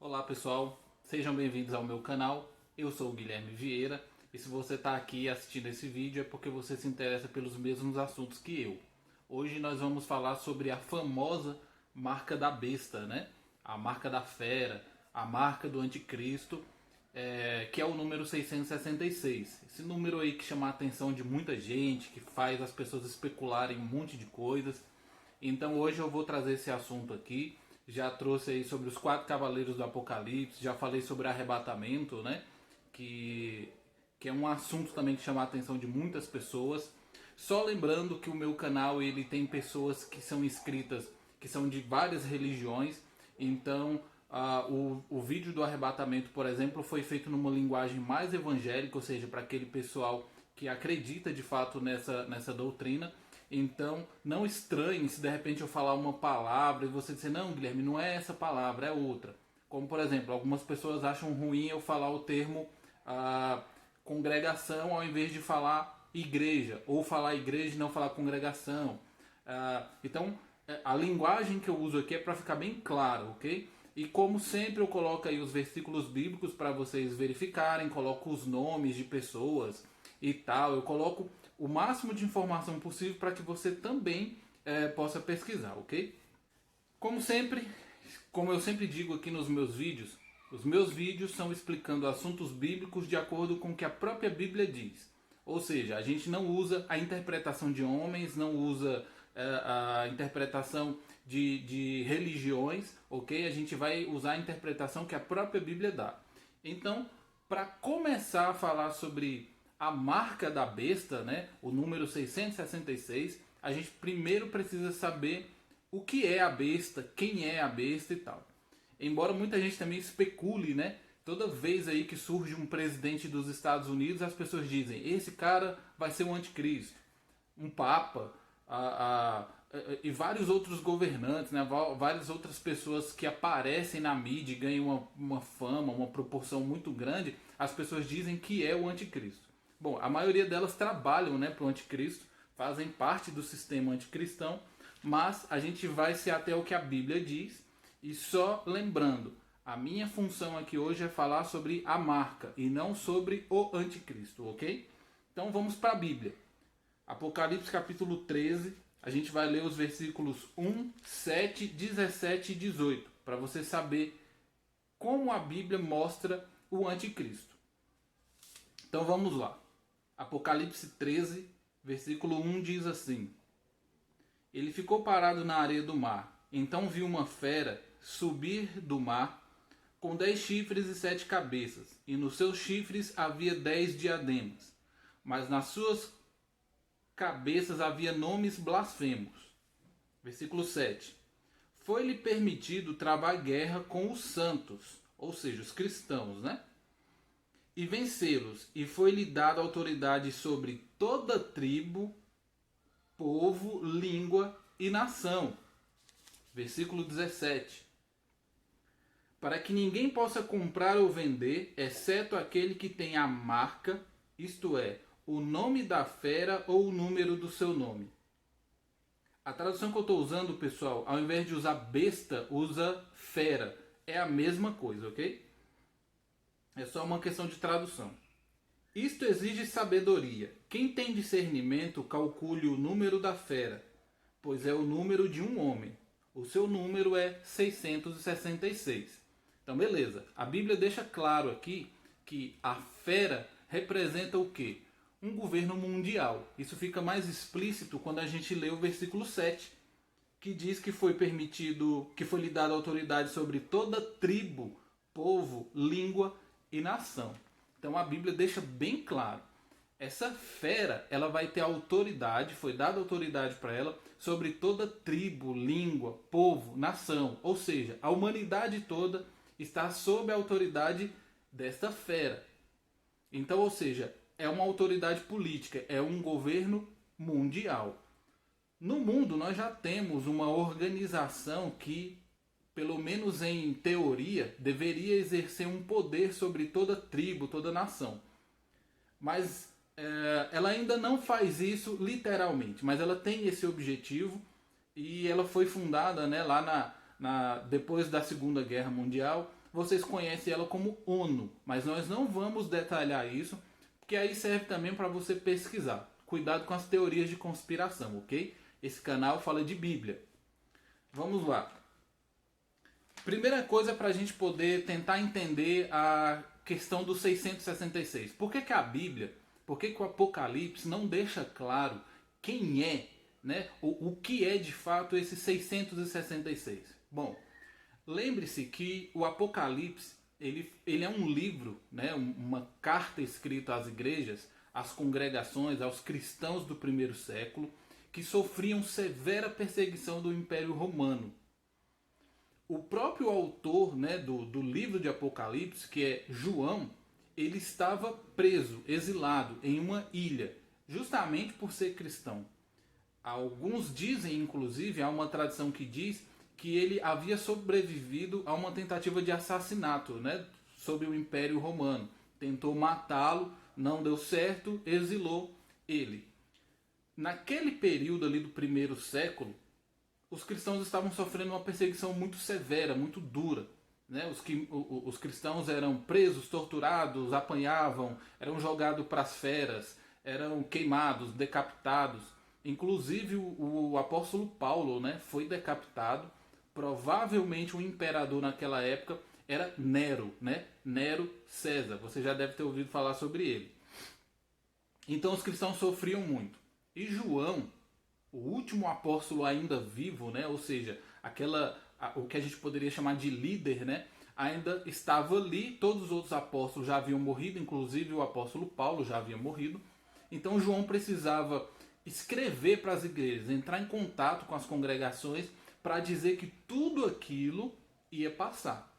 Olá pessoal, sejam bem-vindos ao meu canal. Eu sou o Guilherme Vieira e se você está aqui assistindo esse vídeo é porque você se interessa pelos mesmos assuntos que eu. Hoje nós vamos falar sobre a famosa marca da besta, né? A marca da fera, a marca do anticristo, que é o número 666. Esse número aí que chama a atenção de muita gente, que faz as pessoas especularem um monte de coisas. Então hoje eu vou trazer esse assunto aqui. Já trouxe aí sobre os 4 cavaleiros do Apocalipse, já falei sobre arrebatamento, né? Que, que é um assunto também que chama a atenção de muitas pessoas. Só lembrando que o meu canal ele tem pessoas que são inscritas, que são de várias religiões. Então o vídeo do arrebatamento, por exemplo, foi feito numa linguagem mais evangélica, ou seja, para aquele pessoal que acredita de fato nessa doutrina. Então, não estranhe se de repente eu falar uma palavra e você dizer, não, Guilherme, não é essa palavra, é outra. Como, por exemplo, algumas pessoas acham ruim eu falar o termo congregação ao invés de falar igreja, ou falar igreja e não falar congregação. Então, a linguagem que eu uso aqui é para ficar bem claro, ok? E como sempre eu coloco aí os versículos bíblicos para vocês verificarem, coloco os nomes de pessoas e tal, eu coloco o máximo de informação possível para que você também possa pesquisar, ok? Como sempre, como eu sempre digo aqui nos meus vídeos, os meus vídeos são explicando assuntos bíblicos de acordo com o que a própria Bíblia diz. Ou seja, a gente não usa a interpretação de homens, não usa a interpretação de religiões, ok? A gente vai usar a interpretação que a própria Bíblia dá. Então, para começar a falar sobre a marca da besta, né, o número 666, a gente primeiro precisa saber o que é a besta, quem é a besta e tal. Embora muita gente também especule, né, toda vez aí que surge um presidente dos Estados Unidos, as pessoas dizem, esse cara vai ser um anticristo, um papa, e vários outros governantes, né, várias outras pessoas que aparecem na mídia e ganham uma fama, uma proporção muito grande, as pessoas dizem que é o anticristo. Bom, a maioria delas trabalham, né, para o anticristo, fazem parte do sistema anticristão, mas a gente vai se até o que a Bíblia diz. E só lembrando, a minha função aqui hoje é falar sobre a marca e não sobre o anticristo, ok? Então vamos para a Bíblia. Apocalipse capítulo 13, a gente vai ler os versículos 1, 7, 17 e 18, para você saber como a Bíblia mostra o anticristo. Então vamos lá. Apocalipse 13, versículo 1 diz assim: Ele ficou parado na areia do mar. Então viu uma fera subir do mar com 10 chifres e 7 cabeças, e nos seus chifres havia 10 diademas, mas nas suas cabeças havia nomes blasfemos. Versículo 7. Foi-lhe permitido travar guerra com os santos, ou seja, os cristãos, né? E vencê-los, e foi-lhe dada autoridade sobre toda tribo, povo, língua e nação. Versículo 17. Para que ninguém possa comprar ou vender, exceto aquele que tem a marca, isto é, o nome da fera ou o número do seu nome. A tradução que eu estou usando, pessoal, ao invés de usar besta, usa fera. É a mesma coisa, ok? É só uma questão de tradução. Isto exige sabedoria. Quem tem discernimento, calcule o número da fera, pois é o número de um homem. O seu número é 666. Então, beleza. A Bíblia deixa claro aqui que a fera representa o quê? Um governo mundial. Isso fica mais explícito quando a gente lê o versículo 7, que diz que foi permitido, que foi lhe dada autoridade sobre toda tribo, povo, língua e nação. Então a Bíblia deixa bem claro. Essa fera, ela vai ter autoridade, foi dada autoridade para ela sobre toda tribo, língua, povo, nação. Ou seja, a humanidade toda está sob a autoridade desta fera. Então, ou seja, é uma autoridade política, é um governo mundial. No mundo nós já temos uma organização que, pelo menos em teoria, deveria exercer um poder sobre toda tribo, toda nação. Mas ela ainda não faz isso literalmente, mas ela tem esse objetivo e ela foi fundada, né, lá depois da Segunda Guerra Mundial vocês conhecem ela como ONU, mas nós não vamos detalhar isso, porque aí serve também para você pesquisar. Cuidado com as teorias de conspiração, ok? Esse canal fala de Bíblia. Vamos lá. Primeira coisa para a gente poder tentar entender a questão do 666. Por que a Bíblia, por que o Apocalipse não deixa claro quem é, né, o que é de fato esse 666? Bom, lembre-se que o Apocalipse ele é um livro, né, uma carta escrita às igrejas, às congregações, aos cristãos do primeiro século, que sofriam severa perseguição do Império Romano. O próprio autor, né, do livro de Apocalipse, que é João, ele estava preso, exilado em uma ilha, justamente por ser cristão. Alguns dizem, inclusive, há uma tradição que diz que ele havia sobrevivido a uma tentativa de assassinato, né, sob o Império Romano. Tentou matá-lo, não deu certo, exilou ele. Naquele período ali do primeiro século, os cristãos estavam sofrendo uma perseguição muito severa, muito dura. Né? Os cristãos eram presos, torturados, apanhavam, eram jogados para as feras, eram queimados, decapitados. Inclusive o apóstolo Paulo, né, foi decapitado. Provavelmente o imperador naquela época era Nero, né? Nero César. Você já deve ter ouvido falar sobre ele. Então os cristãos sofriam muito. E João, o último apóstolo ainda vivo, né? Ou seja, o que a gente poderia chamar de líder, né? Ainda estava ali. Todos os outros apóstolos já haviam morrido, inclusive o apóstolo Paulo já havia morrido. Então João precisava escrever para as igrejas, entrar em contato com as congregações para dizer que tudo aquilo ia passar.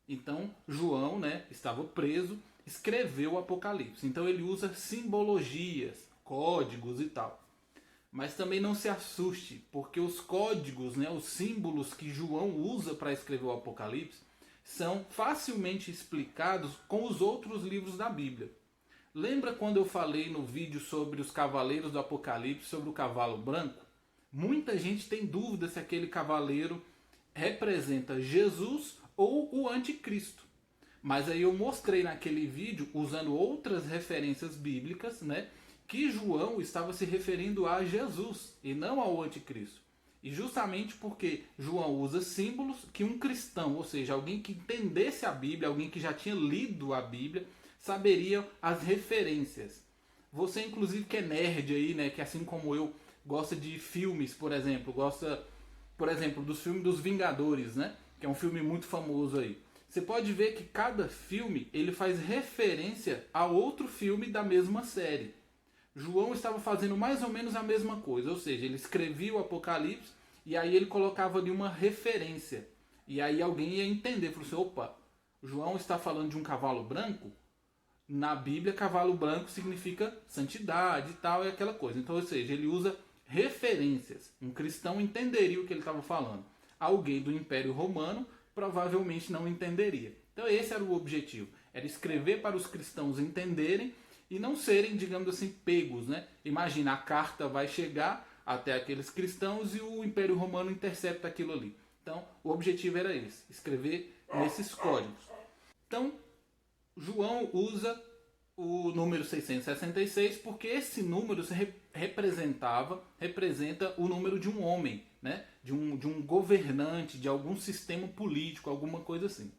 Então João, né, estava preso, escreveu o Apocalipse. Então ele usa simbologias, códigos e tal. Mas também não se assuste, porque os códigos, né, os símbolos que João usa para escrever o Apocalipse são facilmente explicados com os outros livros da Bíblia. Lembra quando eu falei no vídeo sobre os cavaleiros do Apocalipse, sobre o cavalo branco? Muita gente tem dúvida se aquele cavaleiro representa Jesus ou o anticristo. Mas aí eu mostrei naquele vídeo, usando outras referências bíblicas, né, que João estava se referindo a Jesus e não ao anticristo. E justamente porque João usa símbolos que um cristão, ou seja, alguém que entendesse a Bíblia, alguém que já tinha lido a Bíblia, saberia as referências. Você inclusive que é nerd aí, né, que assim como eu gosta de filmes, por exemplo, gosta, por exemplo, dos filmes dos Vingadores, né, que é um filme muito famoso aí. Você pode ver que cada filme ele faz referência a outro filme da mesma série. João estava fazendo mais ou menos a mesma coisa, ou seja, ele escrevia o Apocalipse e aí ele colocava ali uma referência. E aí alguém ia entender, falou assim, opa, João está falando de um cavalo branco? Na Bíblia, cavalo branco significa santidade e tal, é aquela coisa. Então, ou seja, ele usa referências. Um cristão entenderia o que ele estava falando. Alguém do Império Romano provavelmente não entenderia. Então esse era o objetivo, era escrever para os cristãos entenderem e não serem, digamos assim, pegos, né? Imagina, a carta vai chegar até aqueles cristãos e o Império Romano intercepta aquilo ali. Então, o objetivo era esse, escrever nesses códigos. Então, João usa o número 666 porque esse número representa o número de um homem, né? de um governante, de algum sistema político, alguma coisa assim.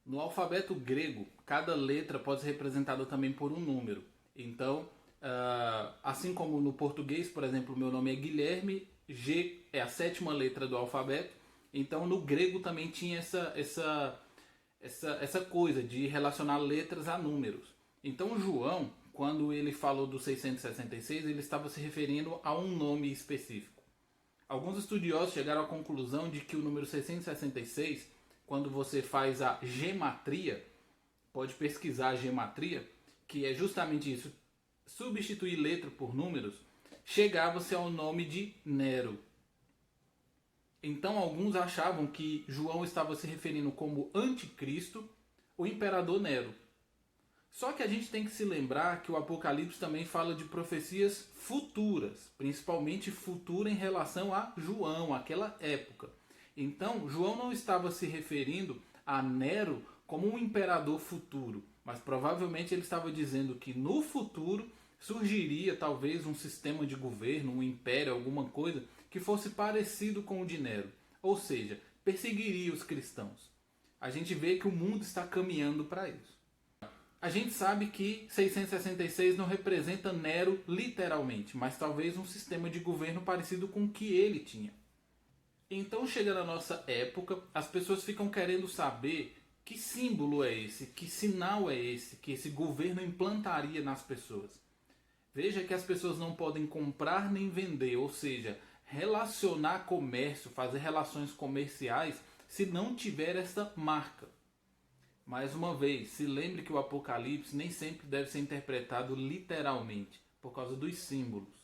No alfabeto grego, cada letra pode ser representada também por um número. Então, assim como no português, por exemplo, meu nome é Guilherme, G é a 7ª letra do alfabeto. Então, no grego também tinha essa coisa de relacionar letras a números. Então, João, quando ele falou do 666, ele estava se referindo a um nome específico. Alguns estudiosos chegaram à conclusão de que o número 666, quando você faz a gematria, pode pesquisar a gematria, que é justamente isso, substituir letra por números, chegava-se ao nome de Nero. Então alguns achavam que João estava se referindo como anticristo, o imperador Nero. Só que a gente tem que se lembrar que o Apocalipse também fala de profecias futuras, principalmente futura em relação a João, aquela época. Então, João não estava se referindo a Nero como um imperador futuro, mas provavelmente ele estava dizendo que no futuro surgiria talvez um sistema de governo, um império, alguma coisa que fosse parecido com o de Nero, ou seja, perseguiria os cristãos. A gente vê que o mundo está caminhando para isso. A gente sabe que 666 não representa Nero literalmente, mas talvez um sistema de governo parecido com o que ele tinha. Então chega na nossa época, as pessoas ficam querendo saber que símbolo é esse, que sinal é esse que esse governo implantaria nas pessoas. Veja que as pessoas não podem comprar nem vender, ou seja, relacionar comércio, fazer relações comerciais, se não tiver essa marca. Mais uma vez, se lembre que o Apocalipse nem sempre deve ser interpretado literalmente, por causa dos símbolos.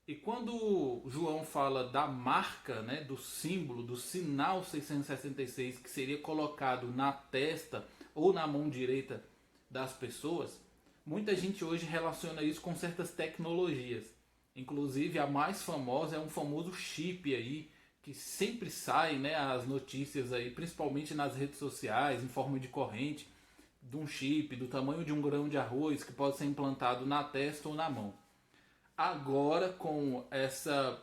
E quando João fala da marca, né, do símbolo, do sinal 666, que seria colocado na testa ou na mão direita das pessoas, muita gente hoje relaciona isso com certas tecnologias. Inclusive a mais famosa é um famoso chip aí, que sempre sai, né, as notícias aí, principalmente nas redes sociais, em forma de corrente, de um chip do tamanho de um grão de arroz que pode ser implantado na testa ou na mão. Agora, com essa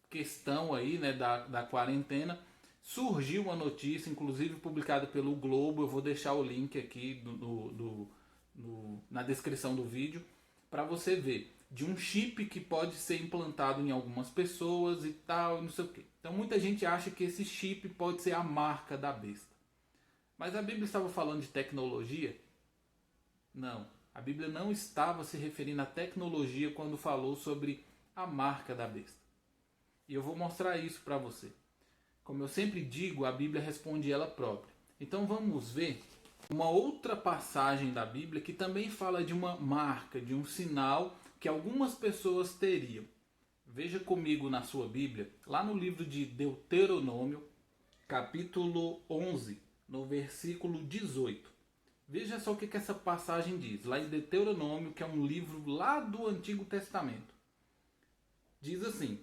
questão aí, né, da quarentena, surgiu uma notícia, inclusive publicada pelo Globo, eu vou deixar o link aqui na descrição do vídeo, para você ver, de um chip que pode ser implantado em algumas pessoas e tal, não sei o quê. Então muita gente acha que esse chip pode ser a marca da besta. Mas a Bíblia estava falando de tecnologia? Não. A Bíblia não estava se referindo à tecnologia quando falou sobre a marca da besta. E eu vou mostrar isso para você. Como eu sempre digo, a Bíblia responde ela própria. Então vamos ver uma outra passagem da Bíblia que também fala de uma marca, de um sinal que algumas pessoas teriam. Veja comigo na sua Bíblia, lá no livro de Deuteronômio, capítulo 11, no versículo 18. Veja só o que essa passagem diz, lá em Deuteronômio, que é um livro lá do Antigo Testamento. Diz assim: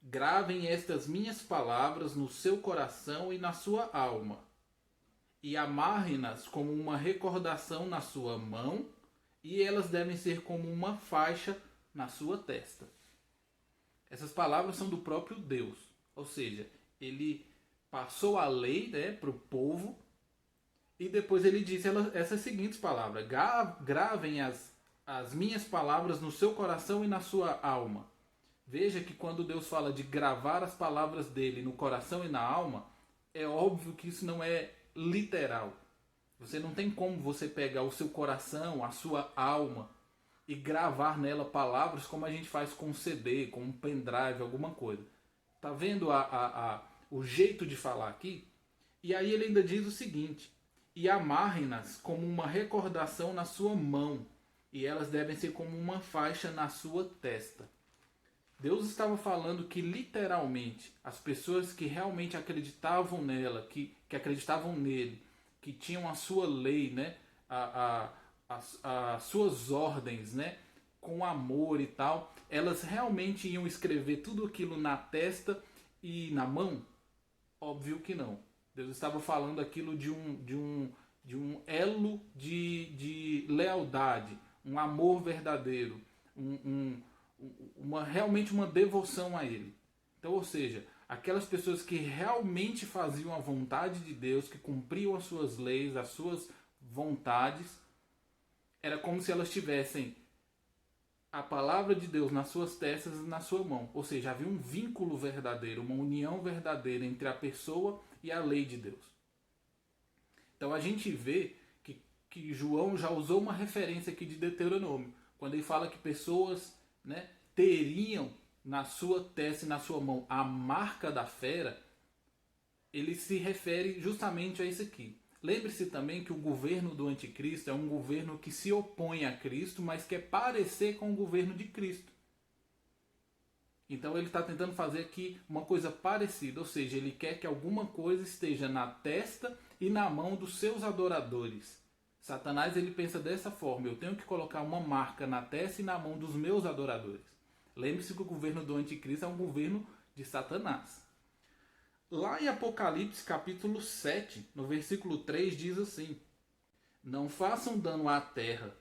gravem estas minhas palavras no seu coração e na sua alma, e amarrem-nas como uma recordação na sua mão, e elas devem ser como uma faixa na sua testa. Essas palavras são do próprio Deus, ou seja, ele passou a lei, né, para o povo, e depois ele disse essas seguintes palavras: gravem as minhas palavras no seu coração e na sua alma. Veja que quando Deus fala de gravar as palavras dele no coração e na alma, é óbvio que isso não é literal. Você não tem como você pegar o seu coração, a sua alma, e gravar nela palavras como a gente faz com um CD, com um pendrive, alguma coisa. Tá vendo o jeito de falar aqui? E aí ele ainda diz o seguinte: e amarrem-nas como uma recordação na sua mão, e elas devem ser como uma faixa na sua testa. Deus estava falando que literalmente as pessoas que realmente acreditavam nela, que acreditavam nele, que tinham a sua lei, né, as suas ordens, né, com amor e tal, elas realmente iam escrever tudo aquilo na testa e na mão? Óbvio que não. Deus estava falando aquilo de um elo de lealdade, um amor verdadeiro, realmente uma devoção a Ele. Então, ou seja, aquelas pessoas que realmente faziam a vontade de Deus, que cumpriam as suas leis, as suas vontades, era como se elas tivessem a palavra de Deus nas suas testas e na sua mão. Ou seja, havia um vínculo verdadeiro, uma união verdadeira entre a pessoa e a lei de Deus. Então a gente vê que João já usou uma referência aqui de Deuteronômio, quando ele fala que pessoas, né, teriam na sua testa e na sua mão a marca da fera. Ele se refere justamente a isso aqui. Lembre-se também que o governo do anticristo é um governo que se opõe a Cristo, mas quer parecer com o governo de Cristo. Então ele está tentando fazer aqui uma coisa parecida, ou seja, ele quer que alguma coisa esteja na testa e na mão dos seus adoradores. Satanás, ele pensa dessa forma: eu tenho que colocar uma marca na testa e na mão dos meus adoradores. Lembre-se que o governo do anticristo é um governo de Satanás. Lá em Apocalipse capítulo 7, no versículo 3, diz assim: não façam dano à terra,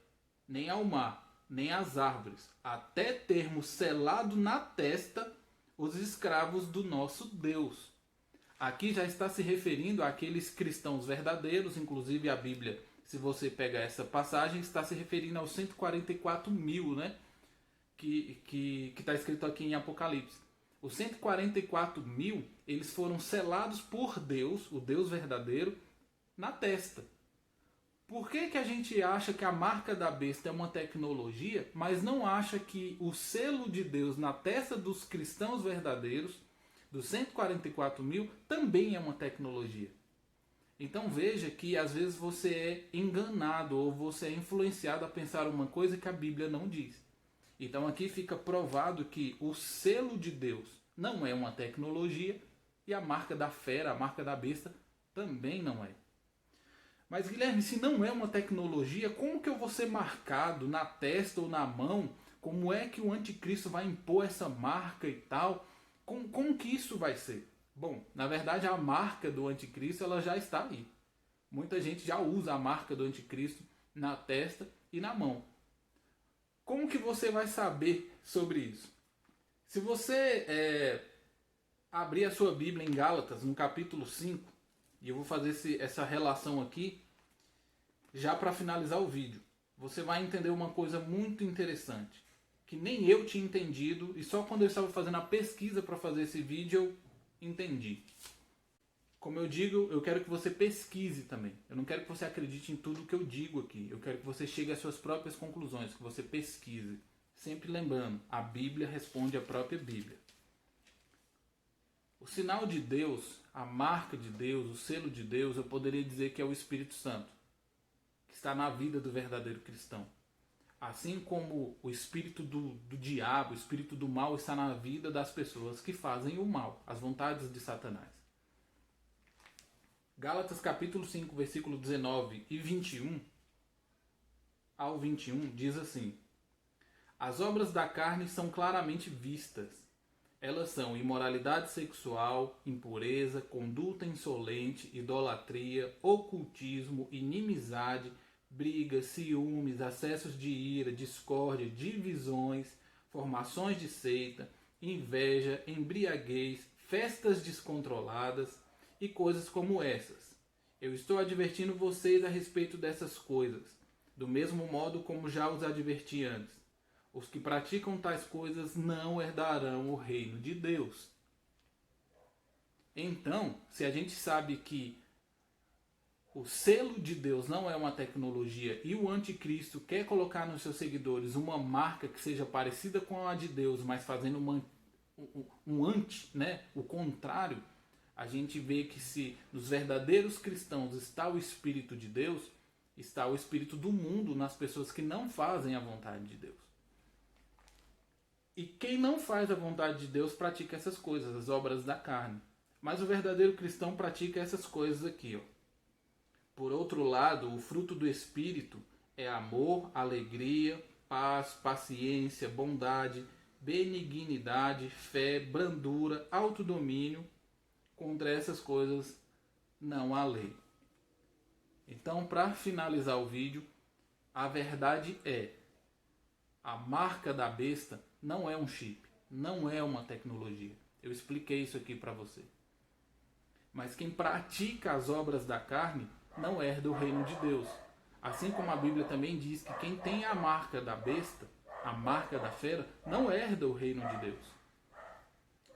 nem ao mar, nem às árvores, até termos selado na testa os escravos do nosso Deus. Aqui já está se referindo àqueles cristãos verdadeiros, inclusive a Bíblia, se você pegar essa passagem, está se referindo aos 144 mil, né? Que está escrito aqui em Apocalipse. Os 144 mil, eles foram selados por Deus, o Deus verdadeiro, na testa. Por que a gente acha que a marca da besta é uma tecnologia, mas não acha que o selo de Deus na testa dos cristãos verdadeiros, dos 144 mil, também é uma tecnologia? Então veja que às vezes você é enganado ou você é influenciado a pensar uma coisa que a Bíblia não diz. Então aqui fica provado que o selo de Deus não é uma tecnologia e a marca da fera, a marca da besta, também não é. Mas Guilherme, se não é uma tecnologia, como que eu vou ser marcado na testa ou na mão? Como é que o anticristo vai impor essa marca e tal? Como que isso vai ser? Bom, na verdade a marca do anticristo ela já está aí. Muita gente já usa a marca do anticristo na testa e na mão. Como que você vai saber sobre isso? Se você abrir a sua Bíblia em Gálatas, no capítulo 5, e eu vou fazer essa relação aqui, já para finalizar o vídeo, você vai entender uma coisa muito interessante, que nem eu tinha entendido, e só quando eu estava fazendo a pesquisa para fazer esse vídeo eu entendi. Como eu digo, eu quero que você pesquise também. Eu não quero que você acredite em tudo que eu digo aqui. Eu quero que você chegue às suas próprias conclusões, que você pesquise. Sempre lembrando, a Bíblia responde a própria Bíblia. O sinal de Deus, a marca de Deus, o selo de Deus, eu poderia dizer que é o Espírito Santo, que está na vida do verdadeiro cristão. Assim como o espírito do diabo, o espírito do mal está na vida das pessoas que fazem o mal, as vontades de Satanás. Gálatas capítulo 5, versículo 19 e 21 ao 21 diz assim: as obras da carne são claramente vistas. Elas são imoralidade sexual, impureza, conduta insolente, idolatria, ocultismo, inimizade, brigas, ciúmes, acessos de ira, discórdia, divisões, formações de seita, inveja, embriaguez, festas descontroladas e coisas como essas. Eu estou advertindo vocês a respeito dessas coisas, do mesmo modo como já os adverti antes. Os que praticam tais coisas não herdarão o reino de Deus. Então, se a gente sabe que o selo de Deus não é uma tecnologia e o anticristo quer colocar nos seus seguidores uma marca que seja parecida com a de Deus, mas fazendo um anti, né? O contrário, a gente vê que se nos verdadeiros cristãos está o Espírito de Deus, está o Espírito do mundo nas pessoas que não fazem a vontade de Deus. E quem não faz a vontade de Deus pratica essas coisas, as obras da carne. Mas o verdadeiro cristão pratica essas coisas aqui, ó. Por outro lado, o fruto do Espírito é amor, alegria, paz, paciência, bondade, benignidade, fé, brandura, autodomínio. Contra essas coisas não há lei. Então, para finalizar o vídeo, a verdade é: a marca da besta não é um chip, não é uma tecnologia. Eu expliquei isso aqui para você. Mas quem pratica as obras da carne não herda o reino de Deus. Assim como a Bíblia também diz que quem tem a marca da besta, a marca da fera, não herda o reino de Deus.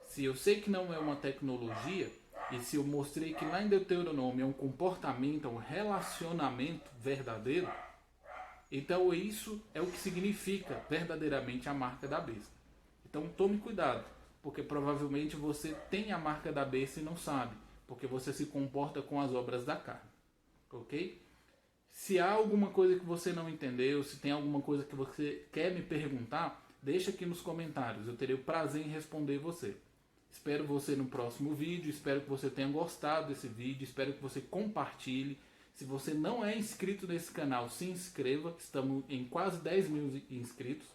Se eu sei que não é uma tecnologia, e se eu mostrei que lá em Deuteronômio é um comportamento, é um relacionamento verdadeiro, então isso é o que significa verdadeiramente a marca da besta. Então tome cuidado, porque provavelmente você tem a marca da besta e não sabe, porque você se comporta com as obras da carne. Ok? Se há alguma coisa que você não entendeu, se tem alguma coisa que você quer me perguntar, deixa aqui nos comentários. Eu terei o prazer em responder você. Espero você no próximo vídeo, espero que você tenha gostado desse vídeo, espero que você compartilhe. Se você não é inscrito nesse canal, se inscreva, estamos em quase 10 mil inscritos.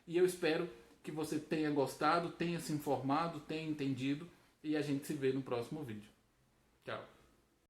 E eu espero que você tenha gostado, tenha se informado, tenha entendido e a gente se vê no próximo vídeo. Tchau.